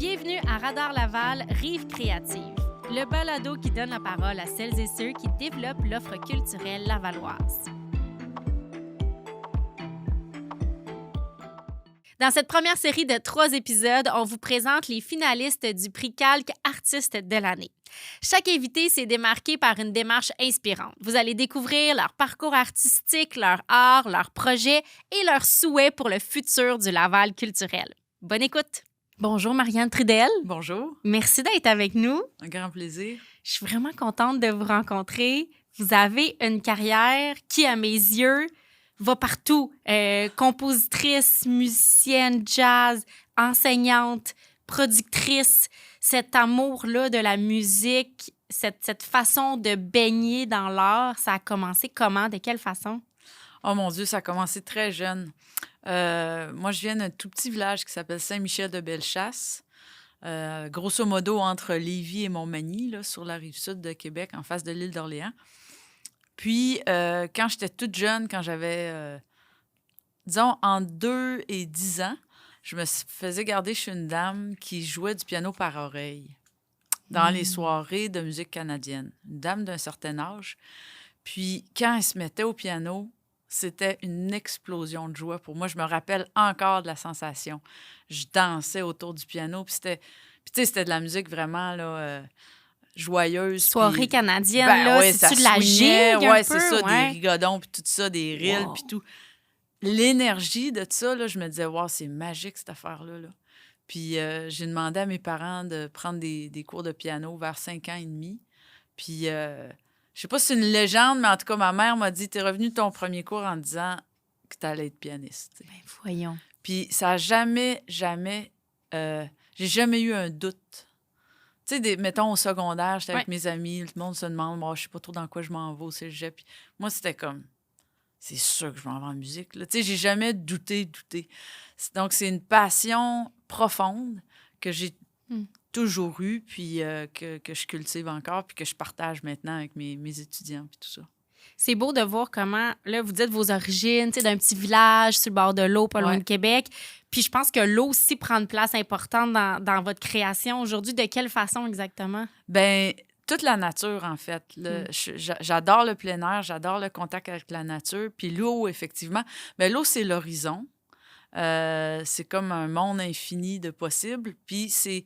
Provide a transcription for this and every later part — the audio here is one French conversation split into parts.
Bienvenue à Radar Laval, Rive créative, le balado qui donne la parole à celles et ceux qui développent l'offre culturelle lavalloise. Dans cette première série de 3 épisodes, on vous présente les finalistes du prix Calque Artiste de l'année. Chaque invité s'est démarqué par une démarche inspirante. Vous allez découvrir leur parcours artistique, leur art, leurs projets et leurs souhaits pour le futur du Laval culturel. Bonne écoute! Bonjour Marianne Trudel. Bonjour. Merci d'être avec nous. Un grand plaisir. Je suis vraiment contente de vous rencontrer. Vous avez une carrière qui, à mes yeux, va partout. Compositrice, musicienne, jazz, enseignante, productrice. Cet amour-là de la musique, cette façon de baigner dans l'art, ça a commencé comment? De quelle façon? Oh mon Dieu, ça a commencé très jeune. Moi, je viens d'un tout petit village qui s'appelle Saint-Michel-de-Bellechasse. Grosso modo, entre Lévis et Montmagny, là, sur la rive sud de Québec, en face de l'île d'Orléans. Puis, quand j'étais toute jeune, quand j'avais, disons, entre 2 et 10 ans, je me faisais garder chez une dame qui jouait du piano par oreille dans les soirées de musique canadienne. Une dame d'un certain âge. Puis, quand elle se mettait au piano, c'était une explosion de joie pour moi. Je me rappelle encore de la sensation. Je dansais autour du piano, puis tu sais, c'était de la musique vraiment, là... joyeuse. Soirée puis, canadienne, ben, là, ouais, c'est-tu de ça la swingait, gigue ouais, un peu? c'est ça, Ouais. des rigodons, puis tout ça, des rilles, puis tout. L'énergie de ça, là, je me disais, wow, c'est magique, cette affaire-là. Là. Puis j'ai demandé à mes parents de prendre des cours de piano vers 5 ans et demi. Puis je sais pas si c'est une légende, mais en tout cas, ma mère m'a dit, t'es revenu de ton premier cours en disant que t'allais être pianiste. T'sais. Ben, voyons. Puis ça a jamais, j'ai jamais eu un doute. Tu sais, mettons au secondaire, j'étais avec mes amis, le monde se demande, moi, je sais pas trop dans quoi je m'en vais au cégep. Puis moi, c'était comme, c'est sûr que je m'en vais en musique. Tu sais, j'ai jamais douté. Donc, c'est une passion profonde que j'ai toujours eue, puis que je cultive encore, puis que je partage maintenant avec mes étudiants, puis tout ça. C'est beau de voir comment, là, vous dites vos origines, tu sais, d'un petit village sur le bord de l'eau, pas loin de Québec. Puis je pense que l'eau aussi prend une place importante dans votre création aujourd'hui. De quelle façon exactement? Bien, toute la nature, en fait. J'adore le plein air, j'adore le contact avec la nature. Puis l'eau, effectivement, bien, l'eau, c'est l'horizon. C'est comme un monde infini de possibles. Puis c'est...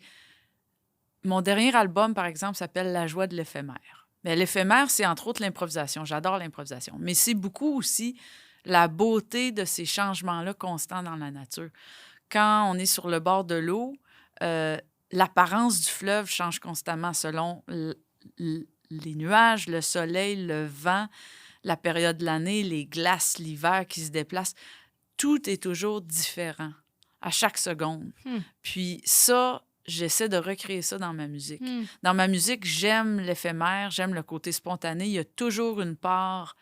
Mon dernier album, par exemple, s'appelle « La joie de l'éphémère ». Bien, l'éphémère, c'est entre autres l'improvisation. J'adore l'improvisation. Mais c'est beaucoup aussi la beauté de ces changements-là constants dans la nature. Quand on est sur le bord de l'eau, l'apparence du fleuve change constamment selon les nuages, le soleil, le vent, la période de l'année, les glaces, l'hiver qui se déplacent. Tout est toujours différent à chaque seconde. Puis ça... J'essaie de recréer ça dans ma musique. Dans ma musique, j'aime l'éphémère, j'aime le côté spontané. Il y a toujours une part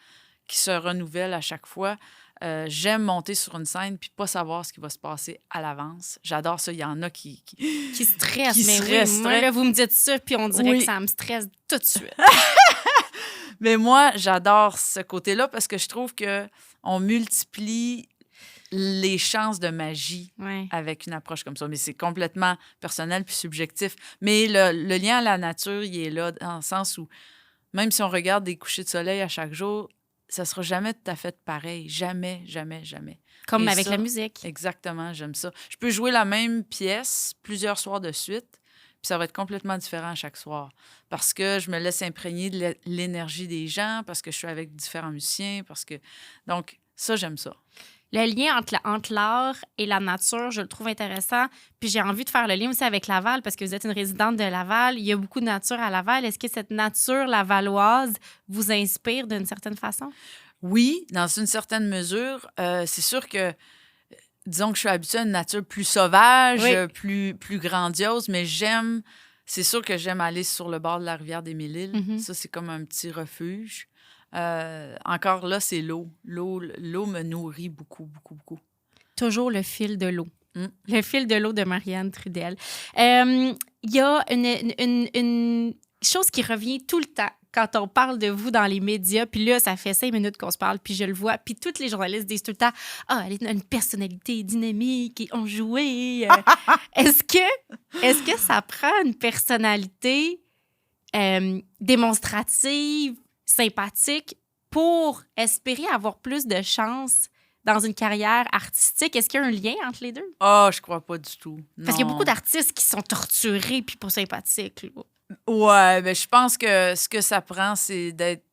qui se renouvelle à chaque fois. J'aime monter sur une scène puis pas savoir ce qui va se passer à l'avance. J'adore ça. Il y en a qui stressent. qui mais stressent. Oui, moi, là, vous me dites ça, puis on dirait que ça me stresse tout de suite. Mais moi, j'adore ce côté-là parce que je trouve qu'on multiplie les chances de magie avec une approche comme ça. Mais c'est complètement personnel puis subjectif. Mais le lien à la nature, il est là dans le sens où même si on regarde des couchers de soleil à chaque jour, ça sera jamais tout à fait pareil. Jamais. Comme Et avec ça, la musique. Exactement, j'aime ça. Je peux jouer la même pièce plusieurs soirs de suite, puis ça va être complètement différent à chaque soir. Parce que je me laisse imprégner de l'énergie des gens, parce que je suis avec différents musiciens, Donc, ça, j'aime ça. Le lien entre l'art et la nature, je le trouve intéressant. Puis j'ai envie de faire le lien aussi avec Laval parce que vous êtes une résidente de Laval. Il y a beaucoup de nature à Laval. Est-ce que cette nature lavalloise vous inspire d'une certaine façon? Oui, dans une certaine mesure. C'est sûr que, disons que je suis habituée à une nature plus sauvage, plus grandiose, mais c'est sûr que j'aime aller sur le bord de la rivière des Mille-Îles. Ça, c'est comme un petit refuge. Encore là, c'est l'eau. L'eau me nourrit beaucoup. Toujours le fil de l'eau. Le fil de l'eau de Marianne Trudel. Il y a une chose qui revient tout le temps quand on parle de vous dans les médias, puis là, ça fait 5 minutes qu'on se parle, puis je le vois, puis tous les journalistes disent tout le temps « Ah, elle a une personnalité dynamique et enjouée. » Est-ce que ça prend une personnalité démonstrative, sympathique, pour espérer avoir plus de chance dans une carrière artistique? Est-ce qu'il y a un lien entre les deux? Ah, je crois pas du tout. Parce qu'il y a Non. beaucoup d'artistes qui sont torturés puis pas sympathiques. Là. Ouais, ben je pense que ce que ça prend, c'est d'être,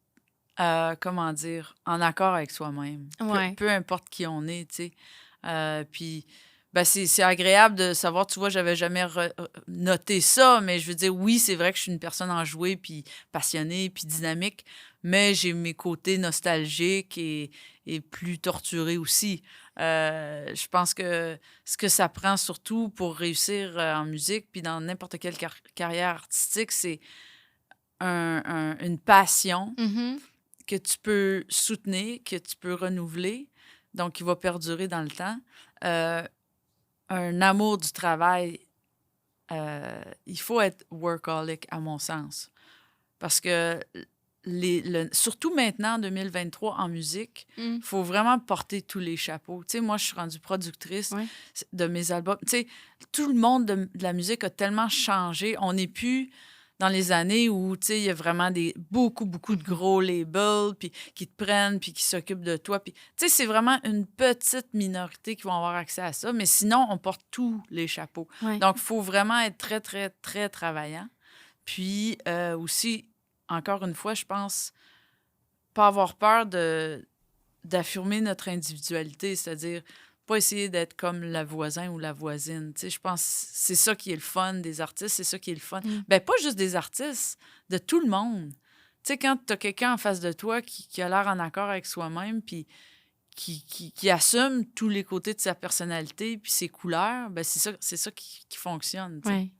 comment dire, en accord avec soi-même. Ouais. Peu importe qui on est, tu sais. Puis, ben c'est agréable de savoir, tu vois, j'avais jamais noté ça, mais je veux dire, oui, c'est vrai que je suis une personne enjouée, puis passionnée, puis dynamique, mais j'ai mes côtés nostalgiques et plus torturés aussi. Je pense que ce que ça prend surtout pour réussir en musique, puis dans n'importe quelle carrière artistique, c'est une passion Mhm. que tu peux soutenir, que tu peux renouveler, donc qui va perdurer dans le temps. Un amour du travail. Il faut être workaholic, à mon sens. Parce que surtout maintenant, en 2023, en musique, Mm. il faut vraiment porter tous les chapeaux. Tu sais, moi, je suis rendue productrice Ouais. de mes albums. Tu sais, tout le monde de la musique a tellement changé. On n'est plus dans les années où, tu sais, il y a vraiment beaucoup de gros labels puis qui te prennent puis qui s'occupent de toi. Puis, tu sais, c'est vraiment une petite minorité qui vont avoir accès à ça. Mais sinon, on porte tous les chapeaux. Ouais. Donc, il faut vraiment être très, très, très travaillant. Puis, aussi, encore une fois, je pense, pas avoir peur d'affirmer notre individualité, c'est-à-dire pas essayer d'être comme le voisin ou la voisine. Tu sais, je pense que c'est ça qui est le fun des artistes, c'est ça qui est le fun. Ben pas juste des artistes, de tout le monde. Tu sais, quand tu as quelqu'un en face de toi qui a l'air en accord avec soi-même, puis qui assume tous les côtés de sa personnalité, puis ses couleurs, ben c'est ça qui fonctionne. Tu sais. Ouais.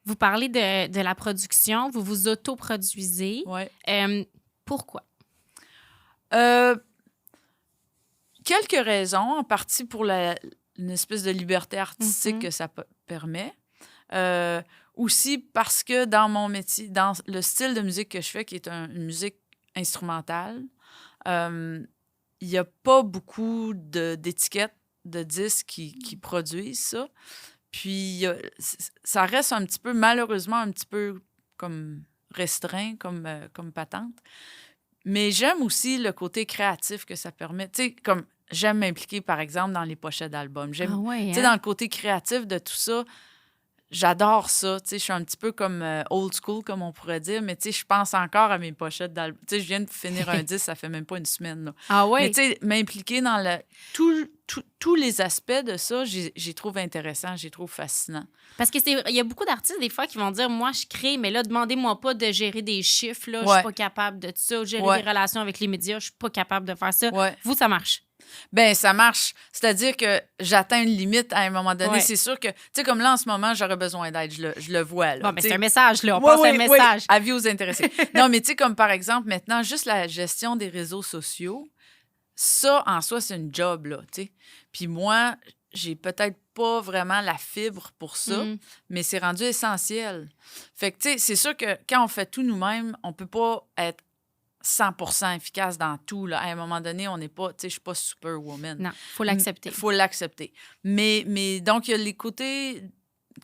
Vous parlez de la production, vous vous autoproduisez. Ouais. Pourquoi? Quelques raisons, en partie pour une espèce de liberté artistique que ça permet. Aussi parce que dans mon métier, dans le style de musique que je fais, qui est une musique instrumentale, il n'y a pas beaucoup d'étiquettes de disques qui produisent ça. Puis, ça reste un petit peu, malheureusement, un petit peu comme restreint comme patente. Mais j'aime aussi le côté créatif que ça permet. Tu sais, comme j'aime m'impliquer, par exemple, dans les pochettes d'albums. J'aime, Ah ouais, tu sais, dans le côté créatif de tout ça, j'adore ça. Tu sais, je suis un petit peu comme old school, comme on pourrait dire, mais tu sais, je pense encore à mes pochettes d'albums. Tu sais, je viens de finir un disque, ça fait même pas une semaine. Là. Ah ouais? Mais tu sais, m'impliquer dans tous les aspects de ça, j'y trouve intéressant, j'y trouve fascinant. Parce que il y a beaucoup d'artistes, des fois, qui vont dire « Moi, je crée, mais là, demandez-moi pas de gérer des chiffres. Là, je suis pas capable de ça. Gérer des relations avec les médias, je suis pas capable de faire ça. Ouais. Vous, ça marche. » Ben ça marche. C'est-à-dire que j'atteins une limite à un moment donné. Ouais. C'est sûr que, tu sais, comme là, en ce moment, j'aurais besoin d'aide. Je le vois. Là, Bon, mais t'sais. c'est un message, là. On passe un message. Oui, avis aux intéressés. Non, mais tu sais, comme par exemple, maintenant, juste la gestion des réseaux sociaux, ça, en soi, c'est une job, là, tu sais. Puis moi, j'ai peut-être pas vraiment la fibre pour ça, mais c'est rendu essentiel. Fait que, tu sais, c'est sûr que quand on fait tout nous-mêmes, on peut pas être 100% efficace dans tout. Là. À un moment donné, on n'est pas... Tu sais, je suis pas superwoman. Non, il faut l'accepter. Il faut l'accepter. Mais donc, il y a les côtés,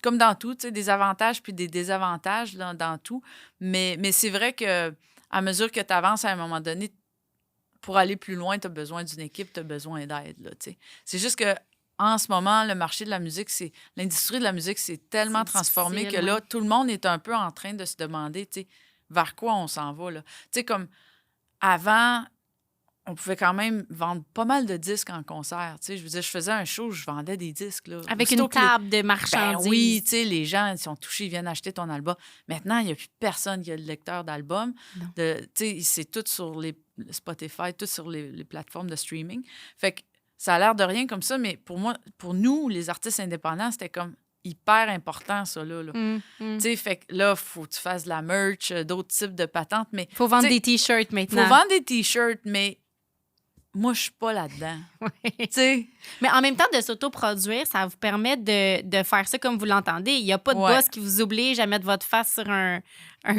comme dans tout, tu sais, des avantages puis des désavantages dans tout. Mais c'est vrai que à mesure que tu avances, à un moment donné, pour aller plus loin, tu as besoin d'une équipe, tu as besoin d'aide. Là, tu sais. C'est juste que en ce moment, le marché de la musique, l'industrie de la musique s'est tellement transformée que là, tout le monde est un peu en train de se demander, tu sais, vers quoi on s'en va. Tu sais, comme avant, on pouvait quand même vendre pas mal de disques en concert. Tu sais, je veux dire, je faisais un show, je vendais des disques. Là. Avec une table de marchandises. Ben oui, tu sais, les gens, ils sont touchés, ils viennent acheter ton album. Maintenant, il n'y a plus personne qui a le lecteur d'album. Tu sais, c'est tout sur les Spotify, tout sur les plateformes de streaming. Fait que ça a l'air de rien comme ça, mais pour nous, les artistes indépendants, c'était comme hyper important, ça, là. Tu sais, fait que là, il faut que tu fasses de la merch, d'autres types de patentes, mais... Faut vendre des T-shirts maintenant. Faut vendre des T-shirts, mais moi, je suis pas là-dedans. Ouais. Tu sais? Mais en même temps, de s'autoproduire, ça vous permet de faire ça comme vous l'entendez. Il n'y a pas de Ouais. boss qui vous oblige à mettre votre face sur un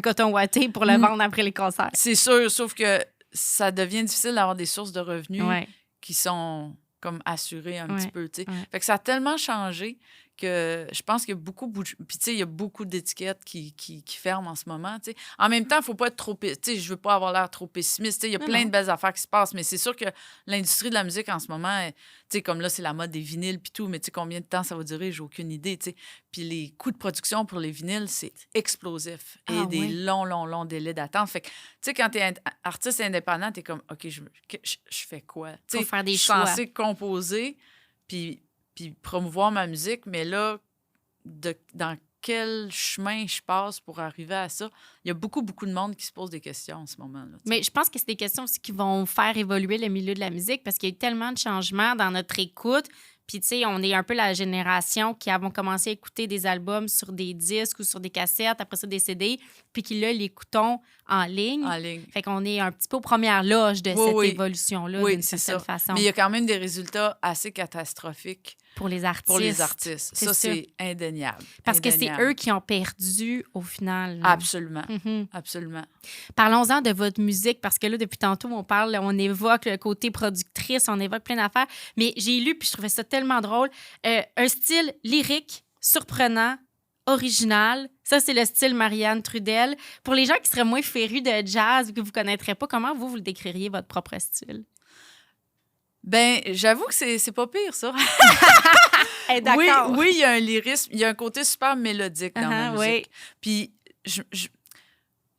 coton ouaté pour le vendre après les concerts. C'est sûr, sauf que ça devient difficile d'avoir des sources de revenus Ouais. qui sont comme assurées un Ouais. petit peu, tu sais. Ouais. Fait que ça a tellement changé que je pense qu'il y a beaucoup... Puis, tu sais, il y a beaucoup d'étiquettes qui ferment en ce moment, tu sais. En même temps, il ne faut pas être trop... Tu sais, je veux pas avoir l'air trop pessimiste. Tu sais, il y a Non, plein non. de belles affaires qui se passent, mais c'est sûr que l'industrie de la musique en ce moment, tu sais, comme là, c'est la mode des vinyles puis tout, mais tu sais, combien de temps ça va durer, j'ai aucune idée, tu sais. Puis les coûts de production pour les vinyles, c'est explosif. Et Ah, des ouais. longs délais d'attente. Fait que, tu sais, quand tu es artiste indépendant, tu es comme, OK, je fais quoi? Tu Faut sais, faire des je suis choix. censée composer puis promouvoir ma musique, mais là, dans quel chemin je passe pour arriver à ça? Il y a beaucoup de monde qui se pose des questions en ce moment. Là, tu sais. Mais je pense que c'est des questions aussi qui vont faire évoluer le milieu de la musique parce qu'il y a eu tellement de changements dans notre écoute. Puis, tu sais, on est un peu la génération qui avons commencé à écouter des albums sur des disques ou sur des cassettes, après ça des CD, puis qui, là, l'écoutons en ligne. En ligne. Fait qu'on est un petit peu aux premières loges de cette Oui. évolution-là, Oui, d'une c'est certaine ça. façon. Mais il y a quand même des résultats assez catastrophiques Pour les artistes. pour les artistes. C'est Ça, ça. c'est indéniable. Parce que c'est Indéniable. eux qui ont perdu au final. là. Absolument. Mhm. Absolument. Parlons-en de votre musique, parce que là, depuis tantôt, on évoque le côté productrice, on évoque plein d'affaires. Mais j'ai lu, puis je trouvais ça tellement drôle. Un style lyrique, surprenant, original. Ça, c'est le style Marianne Trudel. Pour les gens qui seraient moins férus de jazz ou que vous ne connaîtriez pas, comment vous le décririez, votre propre style? Ben, j'avoue que c'est pas pire, ça. Eh, d'accord. Oui, il y a un lyrisme, il y a un côté super mélodique dans ma Uh-huh, musique. oui. Puis,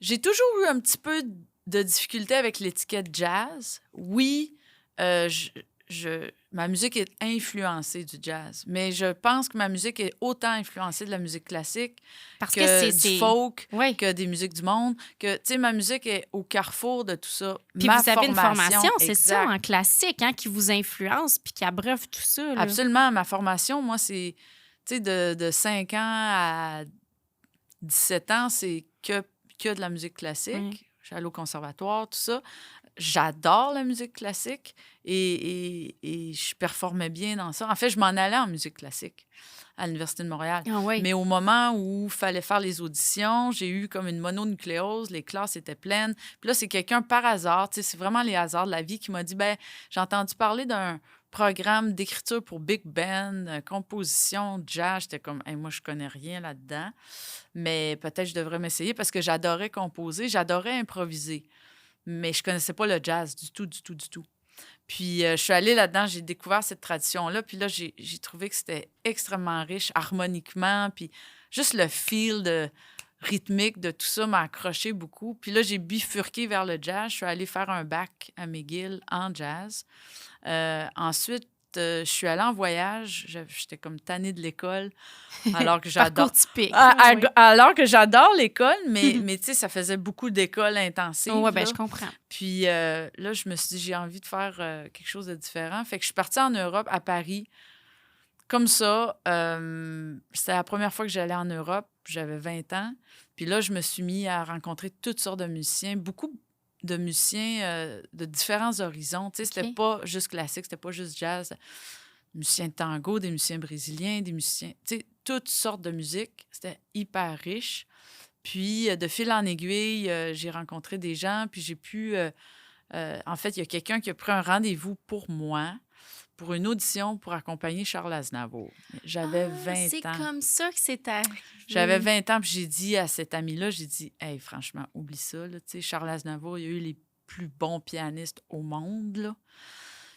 j'ai toujours eu un petit peu de difficulté avec l'étiquette jazz. Oui, ma musique est influencée du jazz, mais je pense que ma musique est autant influencée de la musique classique Parce que que c'est... du folk, Oui. que des musiques du monde, que, tu sais, ma musique est au carrefour de tout ça. Puis Ma vous avez une formation, c'est exact. ça, en classique, hein, qui vous influence puis qui abreuve tout ça. Là. Absolument. Ma formation, moi, c'est, tu sais, de 5 ans à 17 ans, c'est que de la musique classique. Mm. Je suis allée au conservatoire, tout ça. J'adore la musique classique et je performais bien dans ça. En fait, je m'en allais en musique classique à l'Université de Montréal. Ah oui. Mais au moment où il fallait faire les auditions, j'ai eu comme une mononucléose, les classes étaient pleines. Puis là, c'est quelqu'un par hasard, tu sais, c'est vraiment les hasards de la vie qui m'a dit, ben j'ai entendu parler d'un programme d'écriture pour big band, composition, jazz. J'étais comme, hey, moi, je connais rien là-dedans, mais peut-être je devrais m'essayer parce que j'adorais composer, j'adorais improviser, mais je connaissais pas le jazz du tout. Puis, je suis allée là-dedans, j'ai découvert cette tradition-là, puis là, j'ai trouvé que c'était extrêmement riche harmoniquement, puis juste le feel rythmique de tout ça m'a accroché beaucoup. Puis là, j'ai bifurqué vers le jazz. Je suis allée faire un bac à McGill en jazz. Ensuite, je suis allée en voyage. J'étais comme tannée de l'école, alors que j'adore... Parcours typique. Oui. Alors que j'adore l'école, mais tu sais, ça faisait beaucoup d'écoles intensives. Oui, bien, là. je comprends. Puis là, je me suis dit, j'ai envie de faire quelque chose de différent. Fait que je suis partie en Europe, à Paris. Comme ça, c'était la première fois que j'allais en Europe. J'avais 20 ans. Puis là, je me suis mis à rencontrer toutes sortes de musiciens, beaucoup de musiciens de différents horizons. Tu sais, c'était pas juste classique, c'était pas juste jazz. Des musiciens de tango, des musiciens brésiliens, des musiciens... Tu sais, toutes sortes de musique. C'était hyper riche. Puis, de fil en aiguille, j'ai rencontré des gens, puis j'ai pu... en fait, il y a quelqu'un qui a pris un rendez-vous pour moi pour une audition pour accompagner Charles Aznavour. J'avais 20 ans. C'est comme ça que c'est arrivé. J'avais 20 ans, puis j'ai dit à cet ami-là, j'ai dit, « Hey, franchement, oublie ça, là. Tu sais, Charles Aznavour, il y a eu les plus bons pianistes au monde, là. »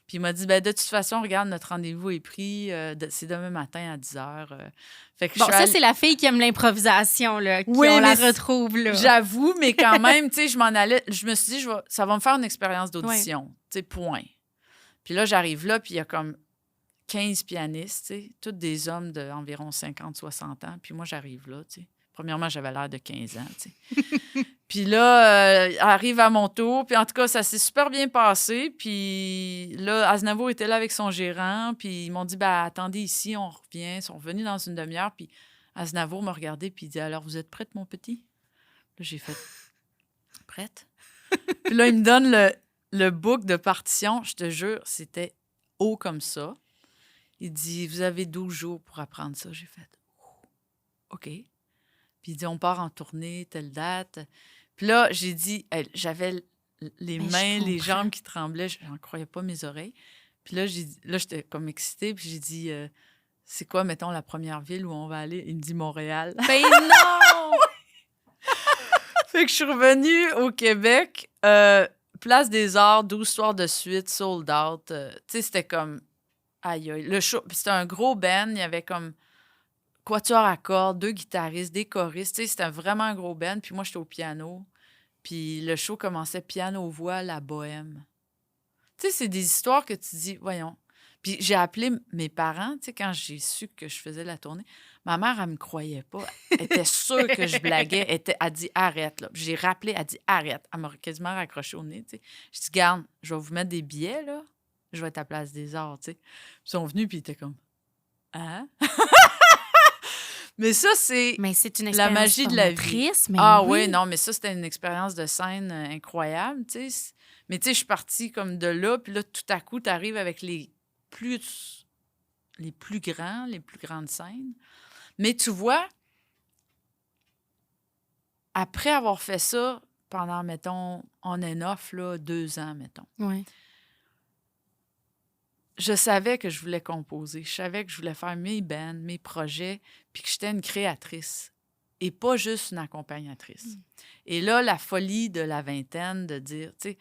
Puis il m'a dit, ben de toute façon, regarde, notre rendez-vous est pris. C'est demain matin à 10 h. Fait que bon, ça, c'est la fille qui aime l'improvisation, là. Oui, on la retrouve, là. J'avoue, mais quand même, tu sais, je m'en allais. Je me suis dit, ça va me faire une expérience d'audition. Tu sais, point. Puis là, j'arrive là, puis il y a comme 15 pianistes, tu sais, tous des hommes d'environ 50-60 ans. Puis moi, j'arrive là, tu sais. Premièrement, j'avais l'air de 15 ans, tu sais. Puis là, arrive à mon tour. Puis en tout cas, ça s'est super bien passé. Puis là, Aznavour était là avec son gérant. Puis ils m'ont dit, ben attendez ici, on revient. Ils sont revenus dans une demi-heure. Puis Aznavour m'a regardé puis il dit, alors, vous êtes prête, mon petit? Là, j'ai fait, prête? Puis là, il me donne le book de partition, je te jure, c'était haut comme ça. Il dit, vous avez 12 jours pour apprendre ça. J'ai fait, OK. Puis il dit, on part en tournée, telle date. Puis là, j'ai dit, j'avais les mains, les jambes qui tremblaient. Je n'en croyais pas mes oreilles. Puis là, j'étais comme excitée. Puis j'ai dit, c'est quoi, mettons, la première ville où on va aller? Il me dit Montréal. Ben non! Fait que je suis revenue au Québec, Place des Arts, 12 soirs de suite, sold out. Tu sais, c'était comme, aïe, aïe. Le show, puis c'était un gros band. Il y avait comme quatuor à cordes, 2 guitaristes, des choristes. Tu sais, c'était vraiment un gros band. Puis moi, j'étais au piano. Puis le show commençait piano-voix, la bohème. Tu sais, c'est des histoires que tu dis, voyons. Puis j'ai appelé mes parents, tu sais, quand j'ai su que je faisais la tournée. Ma mère, elle me croyait pas. Elle était sûre que je blaguais. Elle dit, arrête, là. Puis j'ai rappelé, elle dit, arrête. Elle m'a quasiment raccroché au nez, tu sais. Je dis, garde, je vais vous mettre des billets, là. Je vais être à Place des Arts, tu sais. Ils sont venus, puis ils étaient comme, hein? Mais ça, c'est une expérience la magie de la vie. Mais Oui, non, mais ça, c'était une expérience de scène incroyable, tu sais. Mais tu sais, je suis partie comme de là, puis là, tout à coup, tu arrives avec les plus grandes scènes. Mais tu vois, après avoir fait ça pendant, mettons, on and off, là, 2 ans, mettons, ouais. je savais que je voulais composer. Je savais que je voulais faire mes bands, mes projets, puis que j'étais une créatrice et pas juste une accompagnatrice. Et là, la folie de la vingtaine, de dire, tu sais,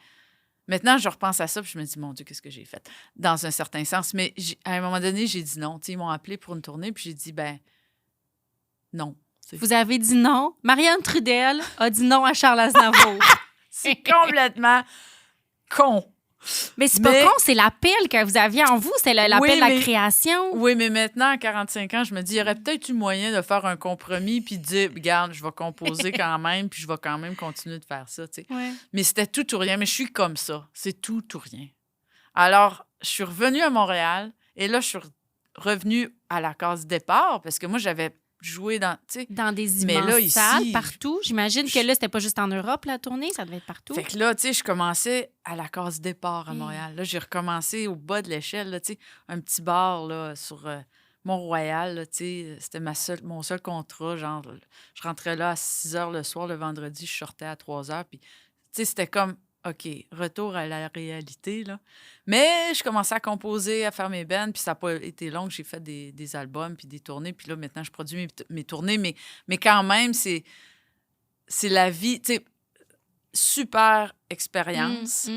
maintenant, je repense à ça, puis je me dis, mon Dieu, qu'est-ce que j'ai fait? Dans un certain sens. Mais à un moment donné, j'ai dit non. Tu sais, ils m'ont appelé pour une tournée, puis j'ai dit, ben non. Vous avez dit non. Marianne Trudel a dit non à Charles Aznavour. C'est complètement con. Mais c'est pas con, c'est l'appel que vous aviez en vous, c'est l'appel de la création. Oui, mais maintenant, à 45 ans, je me dis, il y aurait peut-être eu moyen de faire un compromis puis de dire, regarde, je vais composer quand même, puis je vais quand même continuer de faire ça, tu sais. Ouais. Mais c'était tout ou rien. Mais je suis comme ça. C'est tout ou rien. Alors, je suis revenue à Montréal et là, je suis revenue à la case départ parce que moi, j'avais joué dans des immenses salles, partout. J'imagine que là, c'était pas juste en Europe, la tournée, ça devait être partout. Fait que là, tu sais, je commençais à la case départ à Montréal. Là, j'ai recommencé au bas de l'échelle, là, tu sais, un petit bar, là, sur Mont-Royal, là, tu sais, c'était mon seul contrat, genre, je rentrais là à 6 heures le soir, le vendredi, je sortais à 3 heures, puis, tu sais, c'était comme, OK, retour à la réalité, là. Mais je commençais à composer, à faire mes bands, puis ça n'a pas été long. J'ai fait des albums, puis des tournées. Puis là, maintenant, je produis mes tournées. Mais quand même, c'est la vie, tu sais, super expérience.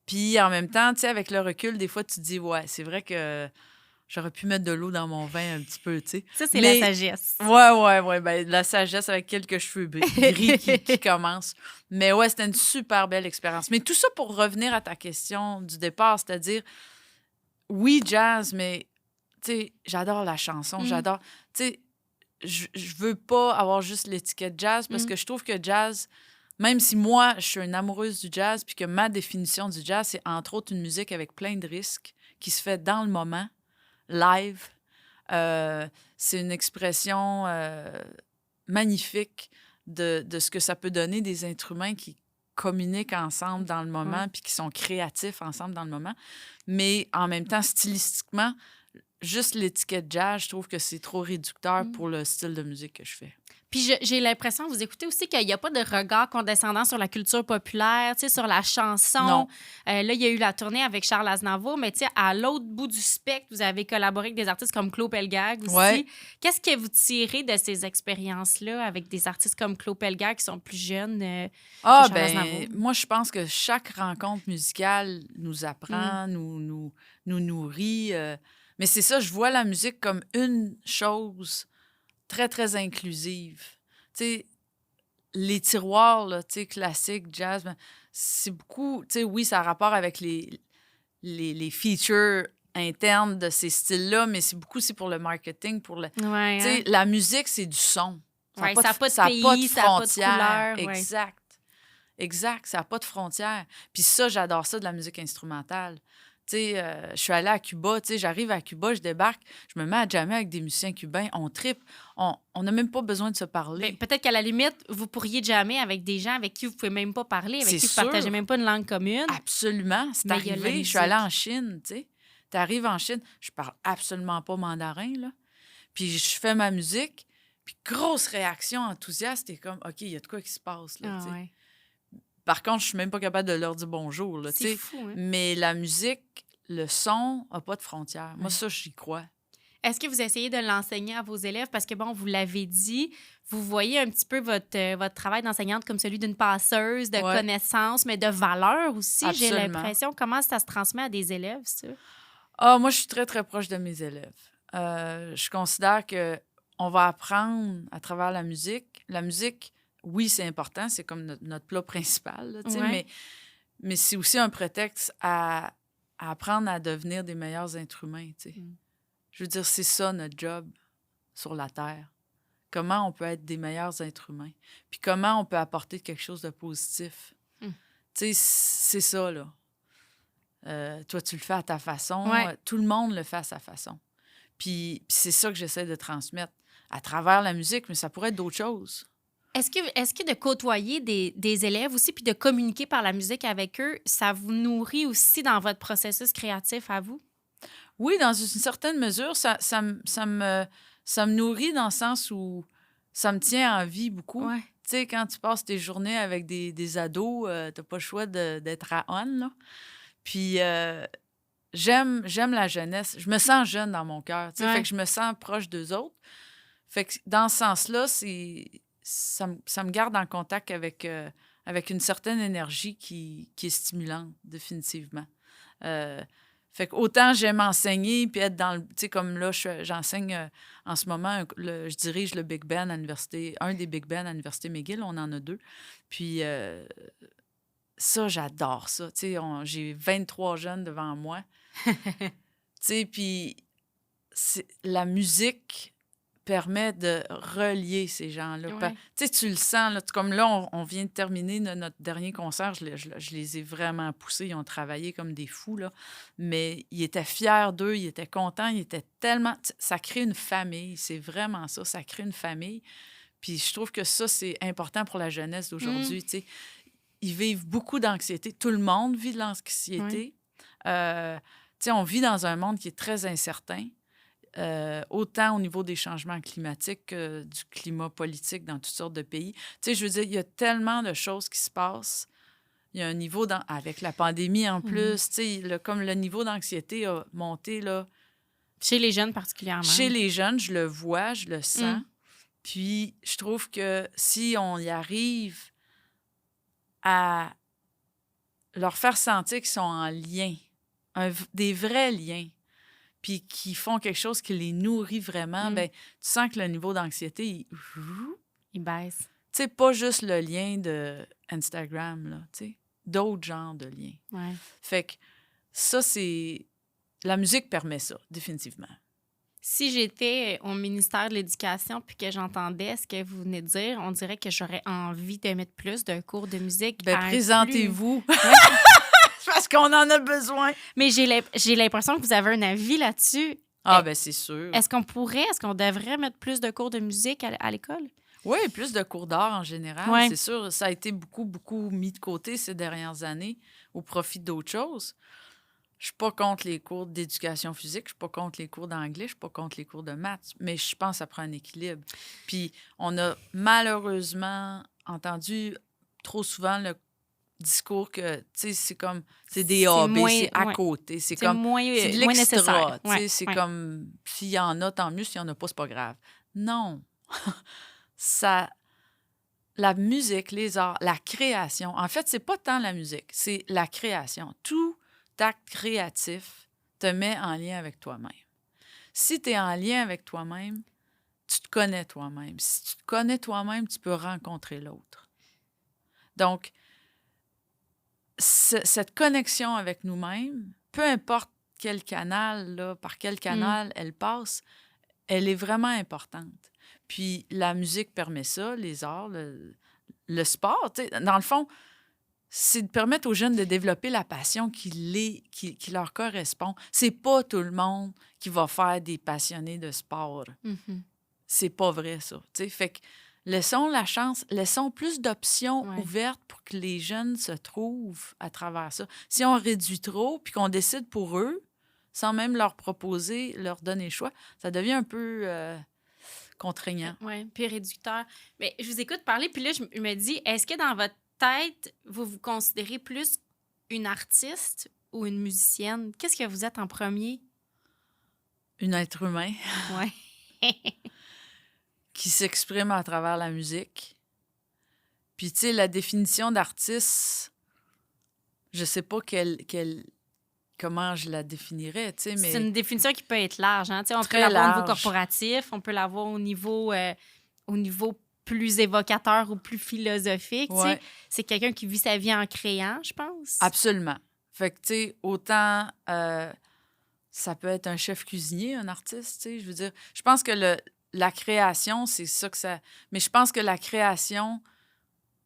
Puis en même temps, tu sais, avec le recul, des fois, tu te dis, ouais, c'est vrai que j'aurais pu mettre de l'eau dans mon vin un petit peu, tu sais. Ça, c'est la sagesse. Ouais. Ben, la sagesse avec quelques cheveux gris qui commencent. Mais ouais, c'était une super belle expérience. Mais tout ça pour revenir à ta question du départ, c'est-à-dire, oui, jazz, mais, tu sais, j'adore la chanson, j'adore... Tu sais, je veux pas avoir juste l'étiquette jazz parce que je trouve que jazz... Même si moi, je suis une amoureuse du jazz puis que ma définition du jazz, c'est entre autres une musique avec plein de risques qui se fait dans le moment, live. C'est une expression magnifique de ce que ça peut donner des êtres humains qui communiquent ensemble dans le moment puis qui sont créatifs ensemble dans le moment. Mais en même temps, stylistiquement, juste l'étiquette jazz, je trouve que c'est trop réducteur pour le style de musique que je fais. Puis j'ai l'impression, vous écoutez aussi qu'il n'y a pas de regard condescendant sur la culture populaire, tu sais, sur la chanson. Non. Là, il y a eu la tournée avec Charles Aznavour, mais tu sais, à l'autre bout du spectre, vous avez collaboré avec des artistes comme Claude Pelgag aussi. Ouais. Qu'est-ce que vous tirez de ces expériences-là avec des artistes comme Claude Pelgag qui sont plus jeunes que Charles Aznavour? Moi, je pense que chaque rencontre musicale nous apprend, nous nourrit. Mais c'est ça, je vois la musique comme une chose très, très inclusive. Tu sais, les tiroirs, là, tu sais, classiques, jazz, c'est beaucoup... Tu sais, oui, ça a rapport avec les features internes de ces styles-là, mais c'est beaucoup aussi pour le marketing, pour le... Ouais, tu sais, la musique, c'est du son. Ça n'a pas de pays, ça n'a pas de couleur. Exact, ça n'a pas de frontières. Puis ça, j'adore ça de la musique instrumentale. Je suis allée à Cuba, j'arrive à Cuba, je débarque, je me mets à jammer avec des musiciens cubains, on trippe, on n'a même pas besoin de se parler. Ben, peut-être qu'à la limite, vous pourriez jammer avec des gens avec qui vous ne pouvez même pas parler, avec C'est qui vous ne partagez sûr. même pas une langue commune. Absolument, c'est Mais il y a la arrivé. Je suis allée musique. en Chine, tu sais. Tu arrives en Chine, je parle absolument pas mandarin, là. Puis je fais ma musique, puis grosse réaction enthousiaste, et comme, OK, il y a de quoi qui se passe, là, Ah, tu sais. ouais. Par contre, je suis même pas capable de leur dire bonjour, là, tu C'est sais. fou, hein? Mais la musique, le son n'a pas de frontières. Moi, Ouais. ça, j'y crois. Est-ce que vous essayez de l'enseigner à vos élèves? Parce que, bon, vous l'avez dit, vous voyez un petit peu votre travail d'enseignante comme celui d'une passeuse de Ouais. connaissances, mais de valeurs aussi, j'ai Absolument. l'impression. Comment ça se transmet à des élèves, ça? Ah, moi, je suis très, très proche de mes élèves. Je considère que on va apprendre à travers la musique. La musique, oui, c'est important, c'est comme notre plat principal, là, tu sais, Ouais. mais c'est aussi un prétexte à apprendre à devenir des meilleurs êtres humains, tu sais. Mm. Je veux dire, c'est ça notre job sur la Terre. Comment on peut être des meilleurs êtres humains? Puis comment on peut apporter quelque chose de positif? Mm. Tu sais, c'est ça, là. Toi, tu le fais à ta façon. Ouais. Tout le monde le fait à sa façon. Puis c'est ça que j'essaie de transmettre à travers la musique, mais ça pourrait être d'autres choses. Est-ce que de côtoyer des élèves aussi, puis de communiquer par la musique avec eux, ça vous nourrit aussi dans votre processus créatif à vous? Oui, dans une certaine mesure, ça me nourrit dans le sens où ça me tient en vie beaucoup. Ouais. Tu sais, quand tu passes tes journées avec des ados, t'as pas le choix d'être à on, là. Puis j'aime la jeunesse. Je me sens jeune dans mon cœur, tu sais, Ouais. fait que je me sens proche d'eux autres. Fait que dans ce sens-là, ça me garde en contact avec une certaine énergie qui est stimulante, définitivement. Fait que autant j'aime enseigner puis être dans le... Tu sais, comme là, j'enseigne en ce moment, je dirige le Big Band à l'université, un des Big Bands à l'université McGill, on en a 2. Puis ça, j'adore ça. Tu sais, j'ai 23 jeunes devant moi. Tu sais, puis la musique permet de relier ces gens-là. Ouais. Tu sais, tu le sens, là, comme là, on vient de terminer notre dernier concert, je les ai vraiment poussés, ils ont travaillé comme des fous, là, mais ils étaient fiers d'eux, ils étaient contents, ils étaient tellement... Ça crée une famille, c'est vraiment ça, ça crée une famille. Puis je trouve que ça, c'est important pour la jeunesse d'aujourd'hui, tu sais. Ils vivent beaucoup d'anxiété. Tout le monde vit de l'anxiété. Tu sais, on vit dans un monde qui est très incertain. Autant au niveau des changements climatiques que du climat politique dans toutes sortes de pays. Tu sais, je veux dire, il y a tellement de choses qui se passent. Il y a un niveau, avec la pandémie en plus, tu sais, comme le niveau d'anxiété a monté, là. Chez les jeunes particulièrement. Chez les jeunes, je le vois, je le sens. Puis, je trouve que si on y arrive à leur faire sentir qu'ils sont en lien, des vrais liens, puis qui font quelque chose qui les nourrit vraiment, ben tu sens que le niveau d'anxiété, Il baisse. Tu sais, pas juste le lien de Instagram, là, tu sais, d'autres genres de liens. Ouais. Fait que ça, c'est... La musique permet ça, définitivement. Si j'étais au ministère de l'Éducation puis que j'entendais ce que vous venez de dire, on dirait que j'aurais envie de mettre plus d'un cours de musique. Ben présentez-vous. Parce qu'on en a besoin. Mais j'ai l'impression que vous avez un avis là-dessus. Ah, ben c'est sûr. Est-ce qu'on devrait mettre plus de cours de musique à l'école? Oui, plus de cours d'art en général, Ouais. c'est sûr. Ça a été beaucoup, beaucoup mis de côté ces dernières années au profit d'autres choses. Je suis pas contre les cours d'éducation physique, je suis pas contre les cours d'anglais, je suis pas contre les cours de maths, mais je pense que ça prend un équilibre. Puis on a malheureusement entendu trop souvent le discours que, tu sais, c'est des hobbies, c'est à côté. C'est comme, c'est de l'extra, tu sais, c'est comme, s'il y en a, tant mieux, s'il y en a pas, c'est pas grave. Non. La musique, les arts, la création, en fait, c'est pas tant la musique, c'est la création. Tout acte créatif te met en lien avec toi-même. Si tu es en lien avec toi-même, tu te connais toi-même. Si tu te connais toi-même, tu peux rencontrer l'autre. Donc, cette connexion avec nous-mêmes, peu importe quel canal, là, par quel canal elle passe, elle est vraiment importante. Puis la musique permet ça, les arts, le sport. T'sais, dans le fond, c'est de permettre aux jeunes de développer la passion qui leur correspond. C'est pas tout le monde qui va faire des passionnés de sport. Mhm. C'est pas vrai, ça. T'sais, fait que laissons la chance, laissons plus d'options Ouais. ouvertes pour que les jeunes se trouvent à travers ça. Si on réduit trop puis qu'on décide pour eux, sans même leur proposer, leur donner le choix, ça devient un peu contraignant. Oui, puis réducteur. Mais je vous écoute parler, puis là, je me dis, est-ce que dans votre tête, vous vous considérez plus une artiste ou une musicienne? Qu'est-ce que vous êtes en premier? Un être humain Oui. qui s'exprime à travers la musique. Puis, tu sais, la définition d'artiste, je sais pas comment je la définirais, tu sais, mais... C'est une définition qui peut être large. Hein? Tu sais, on peut Très l'avoir au niveau large. corporatif, on peut l'avoir au niveau plus évocateur ou plus philosophique. Tu sais. Ouais. C'est quelqu'un qui vit sa vie en créant, je pense. Absolument. Fait que, tu sais, autant ça peut être un chef cuisinier, un artiste, tu sais, je veux dire. Je pense que la création, c'est ça que ça... Mais je pense que la création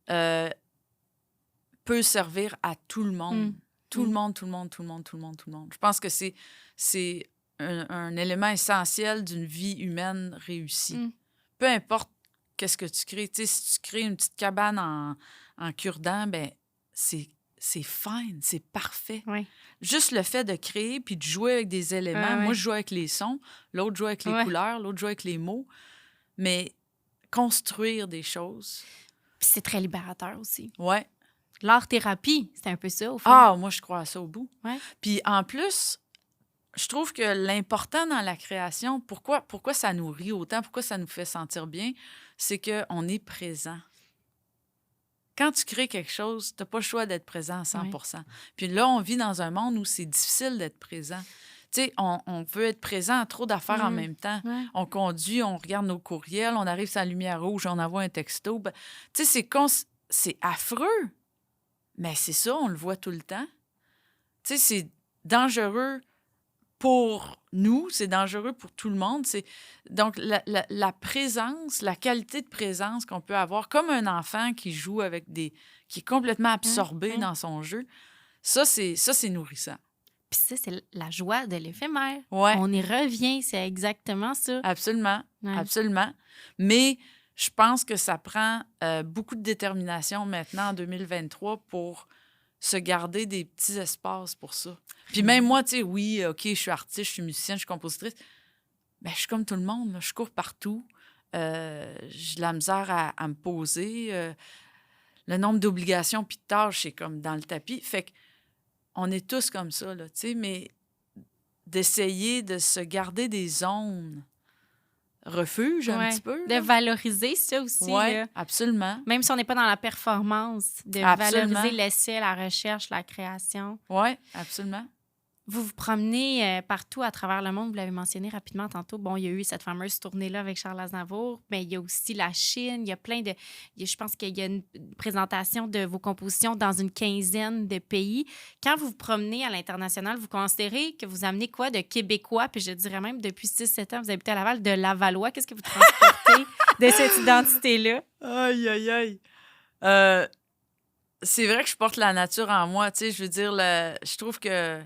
peut servir à tout le monde. Mm. Tout le monde, tout le monde, tout le monde, tout le monde, tout le monde. Je pense que c'est un élément essentiel d'une vie humaine réussie. Mm. Peu importe qu'est-ce que tu crées. Tu sais, si tu crées une petite cabane en cure-dent, ben c'est fine, c'est parfait. Ouais. Juste le fait de créer puis de jouer avec des éléments. Ouais, ouais. Moi, je joue avec les sons, l'autre joue avec les Ouais. couleurs, l'autre joue avec les mots. Mais construire des choses, Puis c'est très libérateur aussi. ouais. L'art-thérapie, c'est un peu ça, au fond. Ah, moi, je crois à ça au bout. Ouais. Puis en plus, je trouve que l'important dans la création, pourquoi ça nous rit autant, pourquoi ça nous fait sentir bien, c'est qu'on est présent. Quand tu crées quelque chose, tu n'as pas le choix d'être présent à 100 Ouais. Puis là, on vit dans un monde où c'est difficile d'être présent. Tu sais, on veut être présent à trop d'affaires en même temps. Ouais. On conduit, on regarde nos courriels, on arrive sur la lumière rouge, on envoie un texto. Ben, tu sais, c'est affreux. Mais c'est ça, on le voit tout le temps. Tu sais, c'est dangereux pour nous, c'est dangereux pour tout le monde. Donc, la présence, la qualité de présence qu'on peut avoir, comme un enfant qui joue avec qui est complètement absorbé dans son jeu, ça, c'est nourrissant. Puis ça, c'est la joie de l'éphémère. Ouais. On y revient, c'est exactement ça. Absolument, Ouais. absolument. Mais je pense que ça prend beaucoup de détermination maintenant, en 2023, pour se garder des petits espaces pour ça. Puis même moi, tu sais, oui, OK, je suis artiste, je suis musicienne, je suis compositrice, mais je suis comme tout le monde, là, je cours partout. J'ai de la misère à me poser. Le nombre d'obligations puis de tâches, c'est comme dans le tapis. Fait qu'on est tous comme ça, là, tu sais, mais d'essayer de se garder des zones refuge un petit peu. De valoriser ça aussi. Oui, Là. absolument. Même si on n'est pas dans la performance, de Absolument. valoriser l'essai, la recherche, la création. Oui, absolument. Vous vous promenez partout à travers le monde. Vous l'avez mentionné rapidement tantôt. Bon, il y a eu cette fameuse tournée-là avec Charles Aznavour, mais il y a aussi la Chine. Il y a plein de... Je pense qu'il y a une présentation de vos compositions dans une quinzaine de pays. Quand vous vous promenez à l'international, vous considérez que vous amenez quoi de québécois? Puis je dirais même, depuis 6-7 ans, vous habitez à Laval, de Lavallois. Qu'est-ce que vous transportez de cette identité-là? Aïe, aïe, aïe. C'est vrai que je porte la nature en moi. Tu sais, je veux dire, je trouve que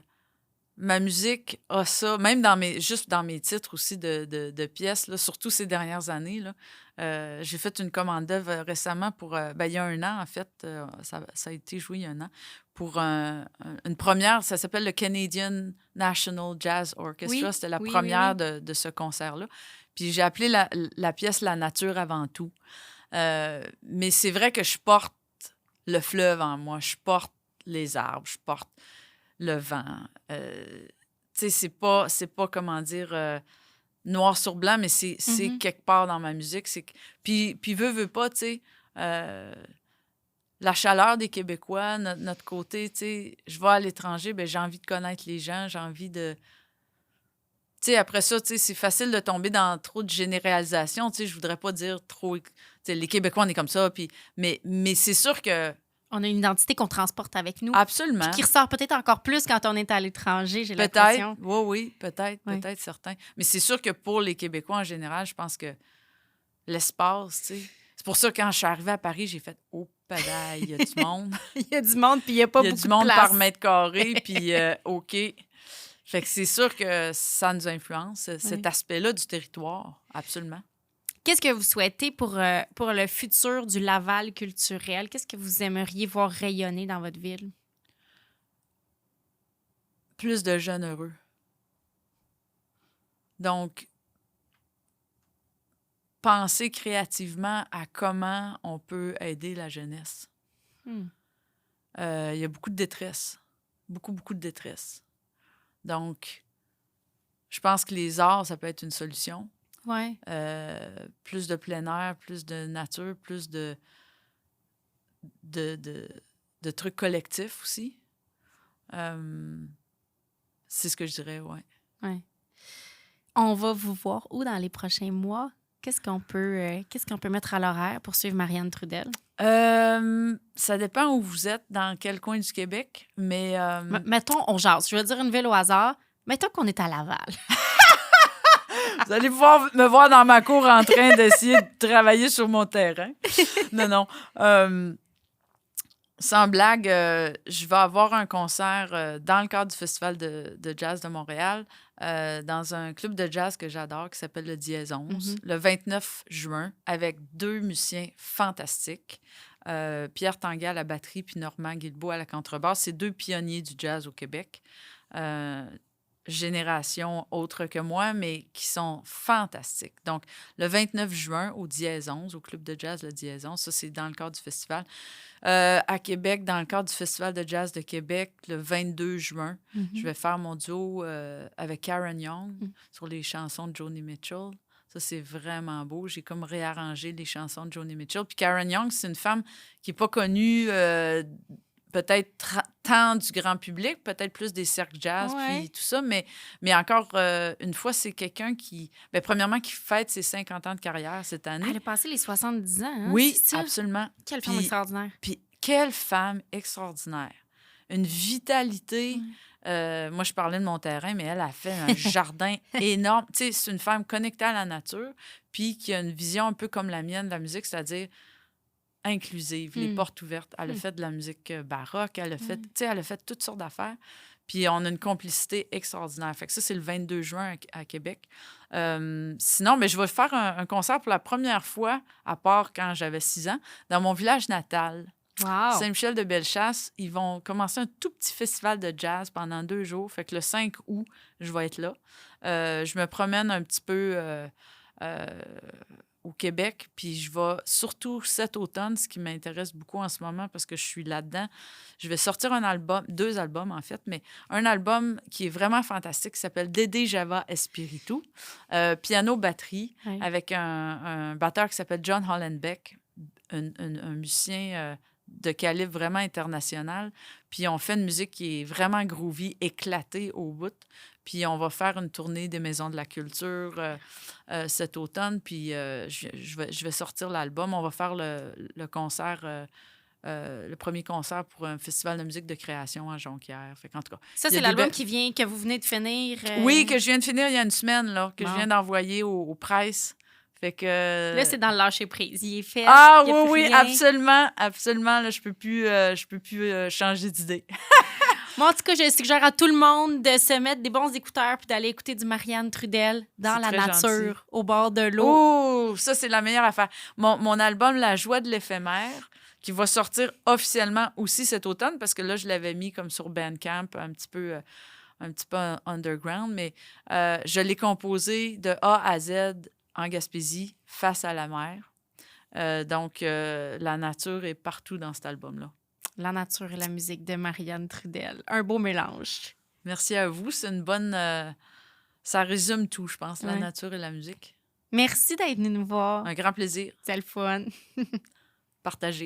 ma musique a ça, même juste dans mes titres aussi de pièces, là, surtout ces dernières années. Là, j'ai fait une commande d'œuvre récemment pour, il y a un an, en fait, ça a été joué il y a un an, pour une première, ça s'appelle le Canadian National Jazz Orchestra. Oui, C'était la oui, première oui. de ce concert-là. Puis j'ai appelé la pièce « La nature avant tout ». Mais c'est vrai que je porte le fleuve en moi, je porte les arbres, je porte le vent. Tu sais, c'est pas comment dire, noir sur blanc, mais c'est quelque part dans ma musique. Puis veux pas, tu sais, la chaleur des Québécois, notre côté, tu sais, je vais à l'étranger, ben j'ai envie de connaître les gens, j'ai envie de... Tu sais, après ça, tu sais, c'est facile de tomber dans trop de généralisation. Tu sais, je voudrais pas dire trop... Tu sais, les Québécois, on est comme ça, puis... Mais c'est sûr que... On a une identité qu'on transporte avec nous. Absolument. Qui ressort peut-être encore plus quand on est à l'étranger, j'ai Peut-être, l'impression. oui, peut-être certain. Mais c'est sûr que pour les Québécois en général, je pense que l'espace, tu sais... C'est pour ça que quand je suis arrivée à Paris, j'ai fait « Oh, Padaille, il y a du monde. Il y a du monde, puis il n'y a pas Il y a beaucoup du de monde place. par mètre carré, puis OK. Fait que c'est sûr que ça nous influence, cet aspect-là du territoire, absolument. Qu'est-ce que vous souhaitez pour le futur du Laval culturel? Qu'est-ce que vous aimeriez voir rayonner dans votre ville? Plus de jeunes heureux. Donc, penser créativement à comment on peut aider la jeunesse. Il y a beaucoup de détresse. Beaucoup, beaucoup de détresse. Donc, je pense que les arts, ça peut être une solution. Ouais. Plus de plein air, plus de nature, plus de trucs collectifs aussi. C'est ce que je dirais, oui. Ouais. On va vous voir où dans les prochains mois? Qu'est-ce qu'on peut mettre à l'horaire pour suivre Marianne Trudel? Ça dépend où vous êtes, dans quel coin du Québec, mais... Mettons, on jase. Je vais dire une ville au hasard. Mettons qu'on est à Laval. Vous allez pouvoir me voir dans ma cour en train d'essayer de travailler sur mon terrain. Non. Sans blague, je vais avoir un concert dans le cadre du Festival de jazz de Montréal, dans un club de jazz que j'adore qui s'appelle le Dièse 11, le 29 juin, avec 2 musiciens fantastiques. Pierre Tanguay à la batterie puis Normand Guilbeault à la contrebasse. C'est 2 pionniers du jazz au Québec. Génération autre que moi, mais qui sont fantastiques. Donc, le 29 juin, au Dièse 11, au club de jazz, le Dièse 11, ça, c'est dans le cadre du festival. À Québec, dans le cadre du Festival de jazz de Québec, le 22 juin, je vais faire mon duo avec Karen Young sur les chansons de Joni Mitchell. Ça, c'est vraiment beau. J'ai comme réarrangé les chansons de Joni Mitchell. Puis Karen Young, c'est une femme qui n'est pas connue... peut-être tant du grand public, peut-être plus des cercles jazz, puis tout ça, mais encore une fois, c'est quelqu'un qui, premièrement, qui fête ses 50 ans de carrière cette année. Elle a passé les 70 ans, hein? Oui, absolument. Quelle femme extraordinaire. Puis quelle femme extraordinaire. Une vitalité. Moi, je parlais de mon terrain, mais elle a fait un jardin énorme. Tu sais, c'est une femme connectée à la nature, puis qui a une vision un peu comme la mienne de la musique, c'est-à-dire inclusive, les portes ouvertes. Elle a fait de la musique baroque, elle a fait toutes sortes d'affaires. Puis on a une complicité extraordinaire. Fait que ça, c'est le 22 juin à Québec. Sinon, je vais faire un concert pour la première fois, à part quand j'avais 6 ans, dans mon village natal. Wow. Saint-Michel-de-Bellechasse. Ils vont commencer un tout petit festival de jazz pendant 2 jours. Fait que le 5 août, je vais être là. Je me promène un petit peu... au Québec, puis je vais surtout cet automne, ce qui m'intéresse beaucoup en ce moment parce que je suis là-dedans, je vais sortir 2 albums en fait, mais un album qui est vraiment fantastique qui s'appelle Dédé Java Espiritu, piano-batterie, avec un batteur qui s'appelle John Hollenbeck, un musicien de calibre vraiment international, puis on fait une musique qui est vraiment groovy, éclatée au bout. Puis on va faire une tournée des Maisons de la Culture cet automne. Puis je vais sortir l'album. On va faire le concert, le premier concert pour un festival de musique de création à Jonquière. Fait qu'en tout cas, ça, c'est l'album que vous venez de finir? Oui, que je viens de finir il y a une semaine, là, que je viens d'envoyer aux presses. Fait que... Là, c'est dans le lâcher-prise. Il est fait. Ah oui, absolument. Absolument. Là, je peux plus changer d'idée. Moi, en tout cas, je suggère à tout le monde de se mettre des bons écouteurs puis d'aller écouter du Marianne Trudel dans la nature, gentil. Au bord de l'eau. Oh, ça, c'est la meilleure affaire. Mon album, La joie de l'éphémère, qui va sortir officiellement aussi cet automne, parce que là, je l'avais mis comme sur Bandcamp, un petit peu underground, mais je l'ai composé de A à Z en Gaspésie, face à la mer. Donc, la nature est partout dans cet album-là. La nature et la musique de Marianne Trudel. Un beau mélange. Merci à vous. C'est une bonne... ça résume tout, je pense, la nature et la musique. Merci d'être venu nous voir. Un grand plaisir. C'est le fun. Partagé.